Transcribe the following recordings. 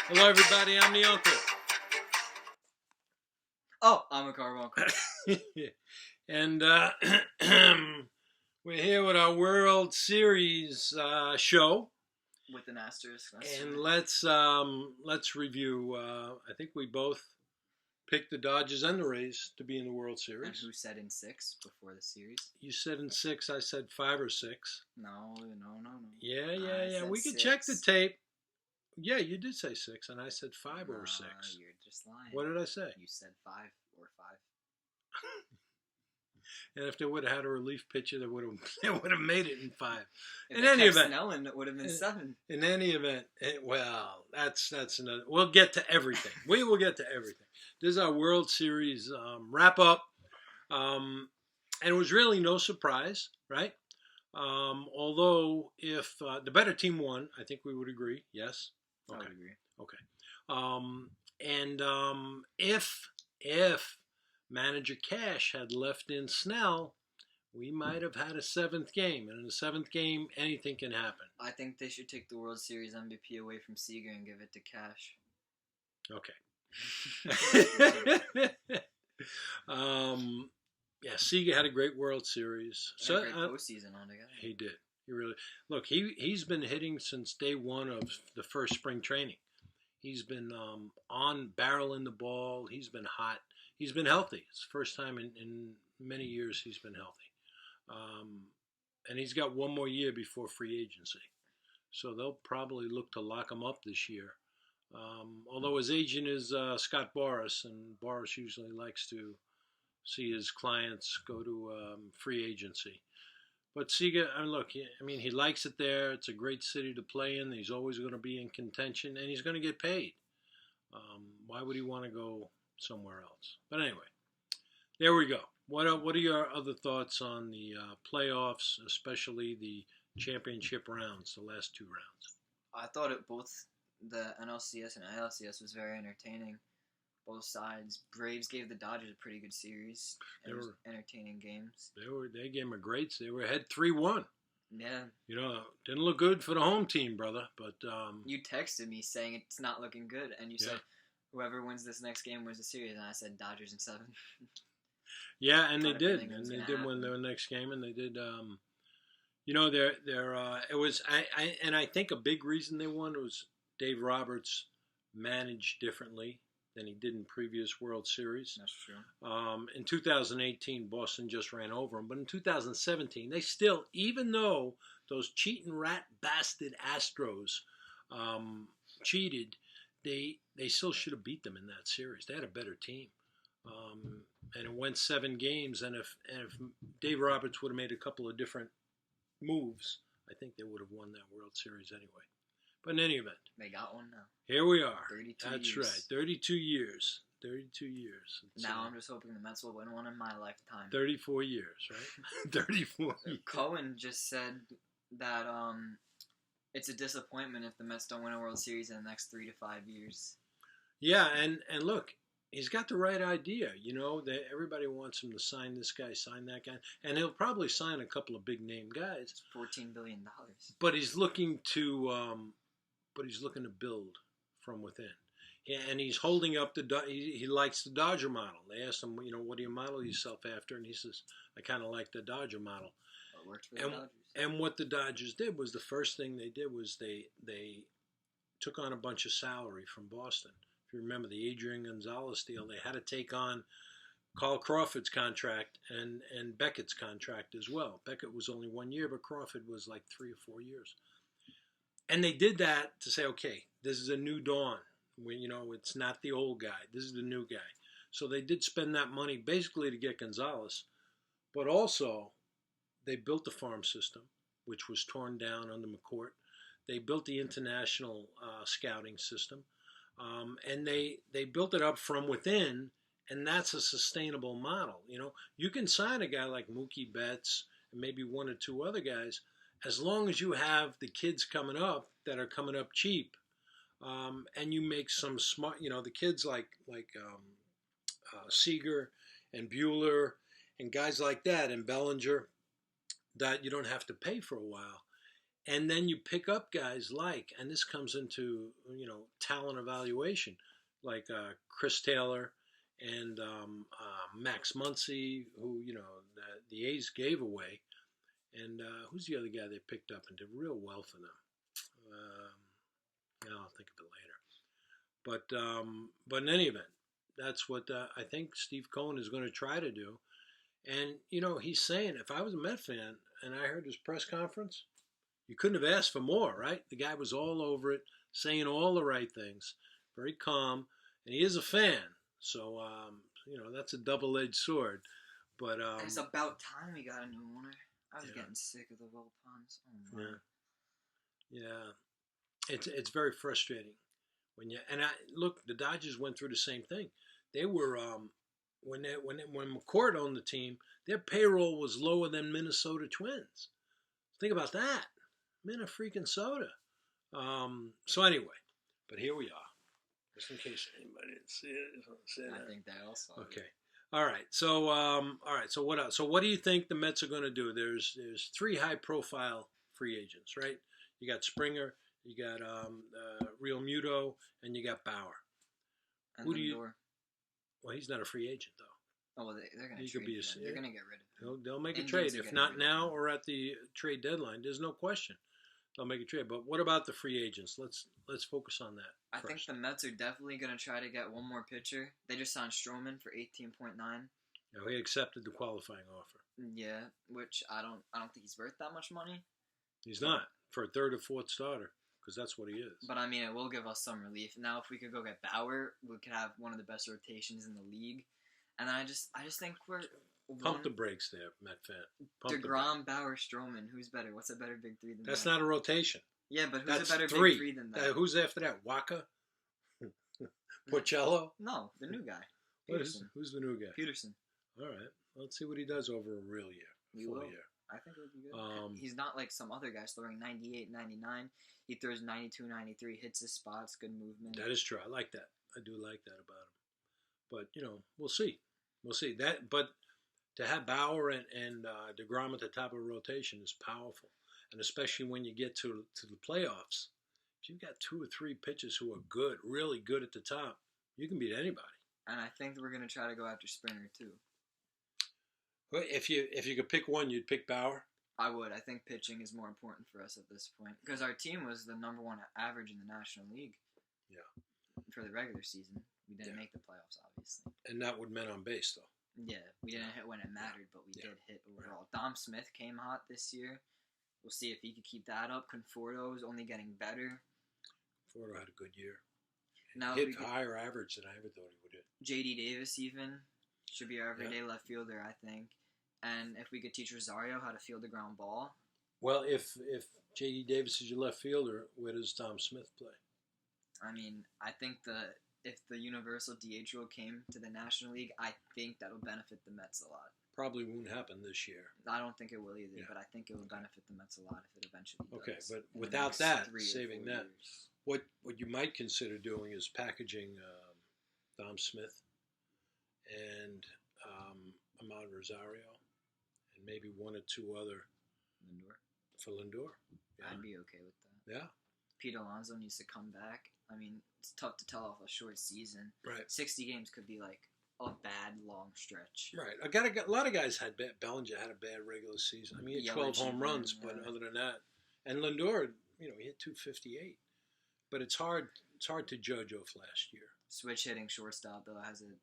Hello, everybody. I'm the uncle. Oh, I'm a carbuncle. And we're here with our World Series show. With an asterisk. And let's review. I think we both picked the Dodgers and the Rays to be in the World Series. And who said in 6 before the series? You said in 6. I said 5 or 6. No. Yeah. We could check the tape. Yeah, you did say 6, and I said 5 or 6. You're just lying. What did I say? You said 5 or 5. And if they would have had a relief pitcher, they would have made it in 5. If in any event, Snelling, it would have been 7. In any event, that's another. We'll get to everything. We will get to everything. This is our World Series wrap up, and it was really no surprise, right? Although if the better team won, I think we would agree. Yes. Okay. I would agree. Okay. If manager Cash had left in Snell, we might have had a 7th game. And in the 7th game, anything can happen. I think they should take the World Series MVP away from Seager and give it to Cash. Okay. Yeah, Seager had a great World Series. So, a great postseason altogether. He did. He really look. He's been hitting since day one of the first spring training. He's been on barreling the ball. He's been hot. He's been healthy. It's the first time in many years he's been healthy. And he's got one more year before free agency. So they'll probably look to lock him up this year. Although his agent is Scott Boras, and Boras usually likes to see his clients go to free agency. But Seager, he likes it there. It's a great city to play in. He's always going to be in contention, and he's going to get paid. Why would he want to go somewhere else? But anyway, there we go. What are your other thoughts on the playoffs, especially the championship rounds, the last 2 rounds? I thought both the NLCS and ALCS was very entertaining. Both sides. Braves gave the Dodgers a pretty good series. It was entertaining games. They gave them a great. They were ahead 3-1. Yeah. Didn't look good for the home team, brother. But you texted me saying it's not looking good, and you said whoever wins this next game wins the series, and I said Dodgers in 7. Yeah, and they did, and they did win their next game, and they did. It was I think a big reason they won was Dave Roberts managed differently than he did in previous World Series. That's true. In 2018, Boston just ran over them. But in 2017, they still, even though those cheating rat bastard Astros cheated, they still should have beat them in that series. They had a better team. And it went 7 games. And if Dave Roberts would have made a couple of different moves, I think they would have won that World Series anyway. But in any event, they got one now. Here we are. 32 That's years. right. 32 years. 32 years. Now I'm just hoping the Mets will win one in my lifetime. 34 years, right? 34 years. Cohen just said that it's a disappointment if the Mets don't win a World Series in the next 3 to 5 years. Yeah, and look, he's got the right idea. That everybody wants him to sign this guy, sign that guy, and he'll probably sign a couple of big name guys. It's $14 billion. But he's looking to build from within. Yeah, and he's holding up he likes the Dodger model. They asked him, what do you model yourself after? And he says, I kind of like the Dodger model. It worked for the Dodgers. And what the Dodgers did was the first thing they did was they took on a bunch of salary from Boston. If you remember the Adrian Gonzalez deal, they had to take on Carl Crawford's contract and Beckett's contract as well. Beckett was only 1 year, but Crawford was like 3 or 4 years. And they did that to say, okay, this is a new dawn. It's not the old guy. This is the new guy. So they did spend that money basically to get Gonzalez. But also, they built the farm system, which was torn down under McCourt. They built the international scouting system. And they built it up from within, and that's a sustainable model. You can sign a guy like Mookie Betts and maybe 1 or 2 other guys, as long as you have the kids coming up that are coming up cheap, and you make some smart, the kids like Seager and Buehler and guys like that and Bellinger that you don't have to pay for a while. And then you pick up guys like, and this comes into talent evaluation, like Chris Taylor and Max Muncy, who the A's gave away, and who's the other guy they picked up and did real well for them? I'll think of it later. But in any event, that's what I think Steve Cohen is going to try to do. And he's saying, if I was a Met fan and I heard his press conference, you couldn't have asked for more, right? The guy was all over it, saying all the right things, very calm, and he is a fan. So that's a double-edged sword. But it's about time we got a new owner. I was getting sick of the Wilpons. Oh my. Yeah. It's very frustrating look, the Dodgers went through the same thing. They were when McCourt owned the team, their payroll was lower than Minnesota Twins. Think about that. Minnesota. So anyway, but here we are. Just in case anybody didn't see it. I think they also. Okay. All right. So what else? So what do you think the Mets are going to do? There's 3 high-profile free agents, right? You got Springer, you got Real Muto, and you got Bauer. And who Lindor. do you? Well, he's not a free agent though. Oh well, they're going to trade him. They're going to get rid of him. They'll make a trade, if not now or at the trade deadline. There's no question. They'll make a trade. But what about the free agents? Let's focus on that. I think the Mets are definitely going to try to get one more pitcher. They just signed Stroman for $18.9. He accepted the qualifying offer. Yeah, which I don't think he's worth that much money. He's not for a third or fourth starter, because that's what he is. But I mean, it will give us some relief. Now, if we could go get Bauer, we could have one of the best rotations in the league. And I just think we're pump the brakes there, Met fan. DeGrom, Bauer, Stroman. Who's better? What's a better big three than that? That's not a rotation. Yeah, but who's That's a better 3. big three than that? Who's after that? Waka? Porcello? No, the new guy. Who's the new guy? Peterson. All right. Let's see what he does over a real year. Full year. I think it would be good. He's not like some other guys throwing 98, 99. He throws 92, 93, hits his spots, good movement. That is true. I like that. I do like that about him. But, we'll see. We'll see. But to have Bauer and DeGrom at the top of a rotation is powerful. And especially when you get to the playoffs, if you've got 2 or 3 pitchers who are good, really good at the top, you can beat anybody. And I think we're going to try to go after Springer, too. Well, if you could pick one, you'd pick Bauer? I would. I think pitching is more important for us at this point. Because our team was the number 1 average in the National League. Yeah. For the regular season. We didn't make the playoffs, obviously. And not with men on base, though. Yeah. We didn't hit when it mattered, but we did hit overall. Right. Dom Smith came hot this year. We'll see if he could keep that up. Conforto is only getting better. Conforto had a good year. Now hit higher average than I ever thought he would hit. J.D. Davis even should be our everyday left fielder, I think. And if we could teach Rosario how to field the ground ball. Well, if J.D. Davis is your left fielder, where does Dom Smith play? I mean, I think if the universal DH rule came to the National League, I think that'll benefit the Mets a lot. Probably won't happen this year. I don't think it will either, but I think it will benefit the Mets a lot if it eventually does. Okay, but without that, saving that, what you might consider doing is packaging Dom Smith and Ahmad Rosario and maybe 1 or 2 other for Lindor. Yeah. I'd be okay with that. Yeah. Pete Alonso needs to come back. I mean, it's tough to tell off a short season. Right. 60 games could be like a bad long stretch. Right. A lot of guys had bad. Bellinger had a bad regular season. I mean, he had 12 home runs, but other than that, and Lindor, he hit 258. But it's hard to judge off last year. Switch hitting shortstop though has a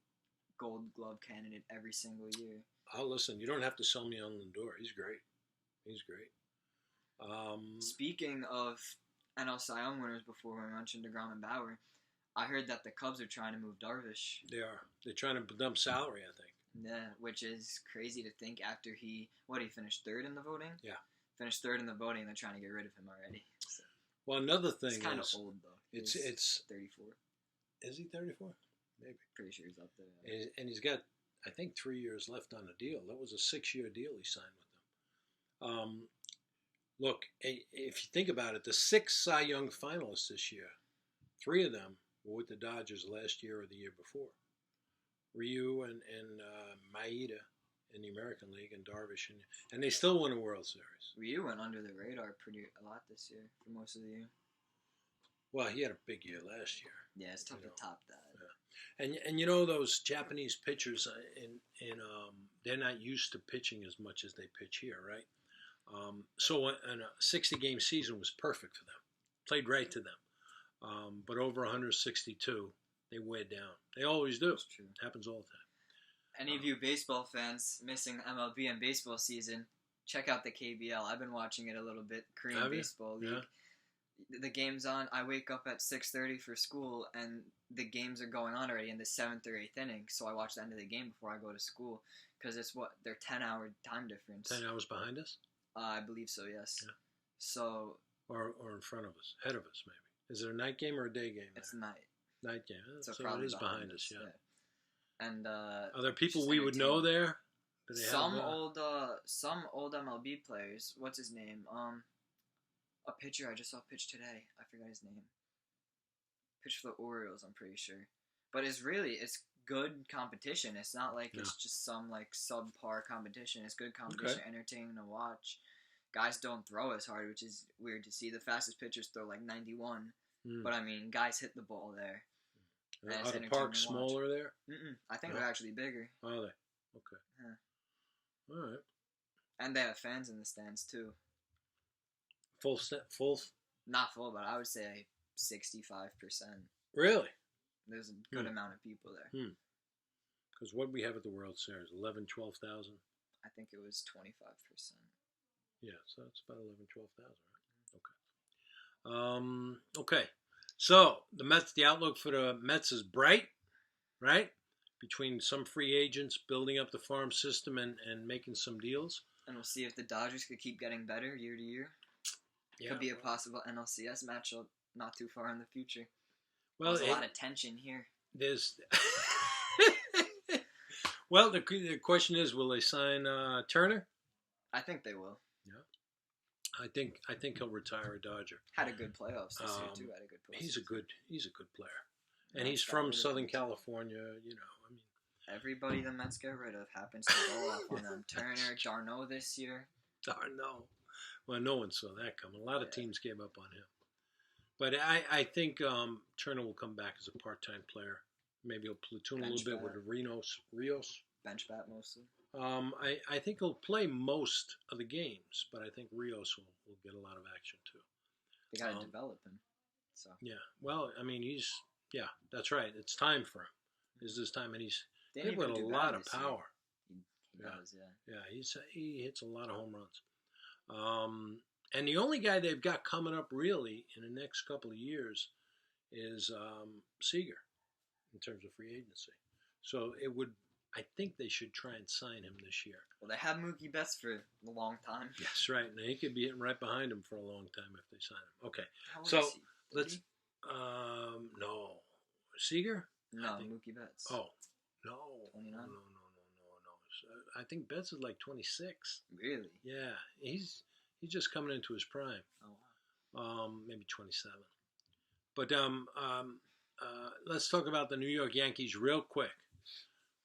Gold Glove candidate every single year. Oh, listen, you don't have to sell me on Lindor. He's great. Speaking of NL Cy Young winners, before we mentioned DeGrom and Bauer, I heard that the Cubs are trying to move Darvish. They are. They're trying to dump salary, I think. Yeah, which is crazy to think after he finished 3rd in the voting? Yeah. Finished 3rd in the voting, they're trying to get rid of him already. So. Well, another thing is... He's kind of old, though. It's 34. Is he 34? Maybe. Pretty sure he's up there. Yeah. And he's got, I think, 3 years left on the deal. That was a 6-year deal he signed with them. Look, if you think about it, the 6 Cy Young finalists this year, 3 of them were with the Dodgers last year or the year before. Ryu and Maeda in the American League, and Darvish, and they still won a World Series. Ryu went under the radar a lot this year for most of the year. Well, he had a big year last year. Yeah, it's tough to top that. Yeah. And you know those Japanese pitchers, they're not used to pitching as much as they pitch here, right? So a 60-game season was perfect for them. Played right to them. But over 162, they weighed down. They always do. That's true. Happens all the time. Any of you baseball fans missing MLB and baseball season, check out the KBL. I've been watching it a little bit. Korean Baseball League. Yeah. The game's on. I wake up at 6:30 for school, and the games are going on already in the 7th or 8th inning. So I watch the end of the game before I go to school because it's they're 10-hour time difference. 10 hours behind us? I believe so, yes. Yeah. So. Or in front of us, ahead of us maybe. Is it a night game or a day game? It's night. Night game. So it is behind us, yeah. And are there people we would know there? Some old MLB players. What's his name? A pitcher I just saw pitch today. I forgot his name. Pitched for the Orioles, I'm pretty sure. But it's good competition. It's not like it's just some like subpar competition. It's good competition, entertaining to watch. Guys don't throw as hard, which is weird to see. The fastest pitchers throw like 91. But I mean, guys hit the ball there. Are the parks smaller there? I think they're actually bigger. Are they? Okay. Yeah. All right. And they have fans in the stands too. Full? Not full, but I would say 65%. Really? There's a good amount of people there. Because what we have at the World Series, 11,000, 12,000? I think it was 25%. Yeah, so it's about 11,000, 12,000, right? Okay. Okay. So the outlook for the Mets is bright, right? Between some free agents building up the farm system and making some deals. And we'll see if the Dodgers could keep getting better year to year. Yeah, could be a possible NLCS matchup not too far in the future. Well, there's a lot of tension here. There's. Well, the question is, will they sign Turner? I think they will. Yeah. I think he'll retire a Dodger. Had a good playoffs this year too. Had a good playoffs. He's a good player, and he's from Southern California. You know, I mean, everybody the Mets get rid of happens to go off on them. Turner, d'Arnaud this year. D'Arnaud. Well, no one saw that coming. A lot of teams gave up on him. But I think Turner will come back as a part-time player. Maybe he'll platoon a little bit with Rios. Bench bat mostly. I think he'll play most of the games, but I think Rios will get a lot of action too. They got to develop him. So. Yeah. Well, I mean, that's right. It's time for him. It's this time, and he's got a lot of power. He does, yeah. Yeah, he hits a lot of home runs. And the only guy they've got coming up really in the next couple of years is Seager in terms of free agency. So I think they should try and sign him this year. Well, they have Mookie Betts for a long time. That's right. And he could be hitting right behind him for a long time if they sign him. Okay. How old is he? Let's. No. Seager? No, Mookie Betts. Oh, no. 29? No. I think Betts is like 26. Really? Yeah. He's just coming into his prime. Oh, wow. Maybe 27. But let's talk about the New York Yankees real quick.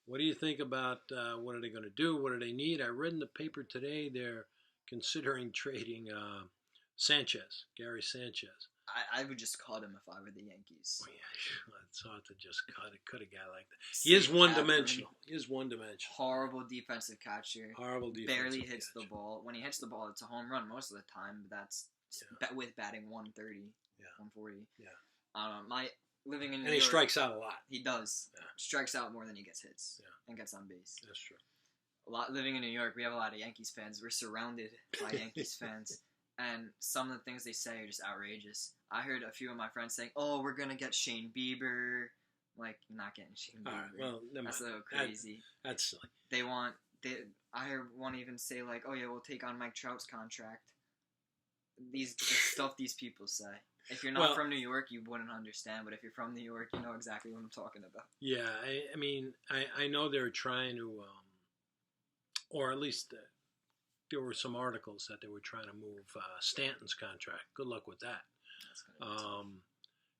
What do you think about what are they going to do? What do they need? I read in the paper today they're considering trading Sanchez, Gary Sanchez. I would just cut him if I were the Yankees. Oh, yeah, it's hard to just cut a guy like that. He is one-dimensional. Horrible defensive catcher. Barely hits the ball. When he hits the ball, it's a home run most of the time. But that's with batting 130, 140. Yeah. Living in New York, he strikes out a lot. He does. Yeah. Strikes out more than he gets hits and gets on base. That's true. Living in New York, we have a lot of Yankees fans. We're surrounded by Yankees fans. And some of the things they say are just outrageous. I heard a few of my friends saying, "Oh, we're gonna get Shane Bieber." Like, you're not getting Shane Bieber. Right, well, that's a little crazy. That's silly. I heard one even say like, "Oh yeah, we'll take on Mike Trout's contract." The stuff these people say. If you're not from New York, you wouldn't understand. But if you're from New York, you know exactly what I'm talking about. Yeah, I mean, I know they're trying to, or at least. There were some articles that they were trying to move Stanton's contract. Good luck with that.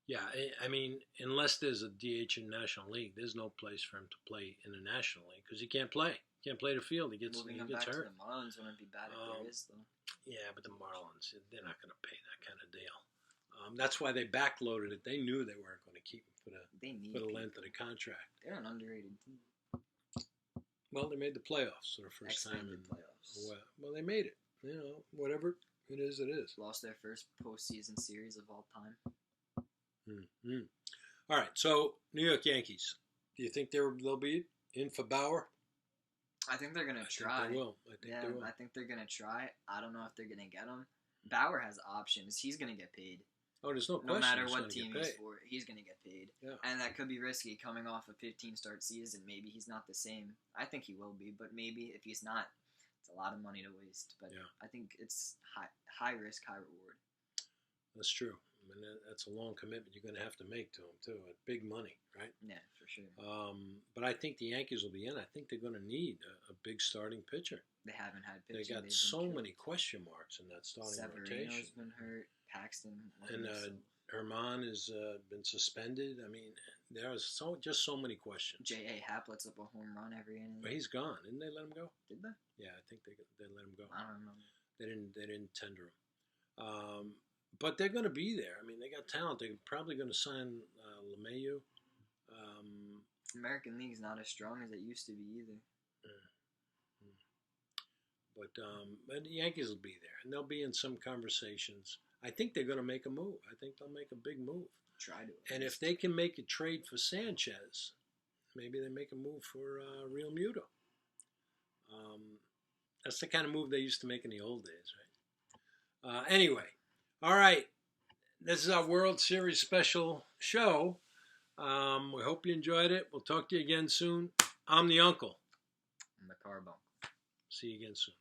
Yeah, I mean, unless there's a DH in National League, there's no place for him to play in the National League because he can't play. He can't play the field. He gets Moving him gets back hurt. to the Marlins wouldn't be bad if there is, though. Yeah, but the Marlins, they're not going to pay that kind of deal. That's why they backloaded it. They knew they weren't going to keep him for the length of the contract. They're an underrated team. Well, they made the playoffs for the first time in playoffs. Well, they made it. You know, whatever it is, it is. Lost their first postseason series of all time. Mm-hmm. All right, so New York Yankees. Do you think they'll be in for Bauer? I think they're gonna try. They will. I think they will. I think they're gonna try. I don't know if they're gonna get him. Bauer has options. He's gonna get paid. Oh, there's no question. No matter what team he's for, he's gonna get paid. Yeah. And that could be risky coming off a 15-start season. Maybe he's not the same. I think he will be, but maybe if he's not, it's a lot of money to waste. But yeah. I think it's high risk, high reward. That's true. I mean, that's a long commitment you're going to have to make to him, too. Big money, right? Yeah, for sure. But I think the Yankees will be in. I think they're going to need a big starting pitcher. They haven't had pitching. They got so many question marks in that starting rotation. Severino's been hurt. Paxton. And Herman has been suspended. I mean, there's just so many questions. J.A. Haplett's up a home run every inning. But he's gone. Didn't they let him go? Did they? Yeah, I think they let him go. I don't remember. They didn't tender him. But they're going to be there. I mean, they got talent. They're probably going to sign LeMahieu. American League's not as strong as it used to be either. But the Yankees will be there, and they'll be in some conversations. I think they're going to make a move. I think they'll make a big move. Try to. And if they can make a trade for Sanchez, maybe they make a move for Real Muto. That's the kind of move they used to make in the old days, right? Anyway, all right. This is our World Series special show. We hope you enjoyed it. We'll talk to you again soon. I'm the uncle. I'm the Carbone. See you again soon.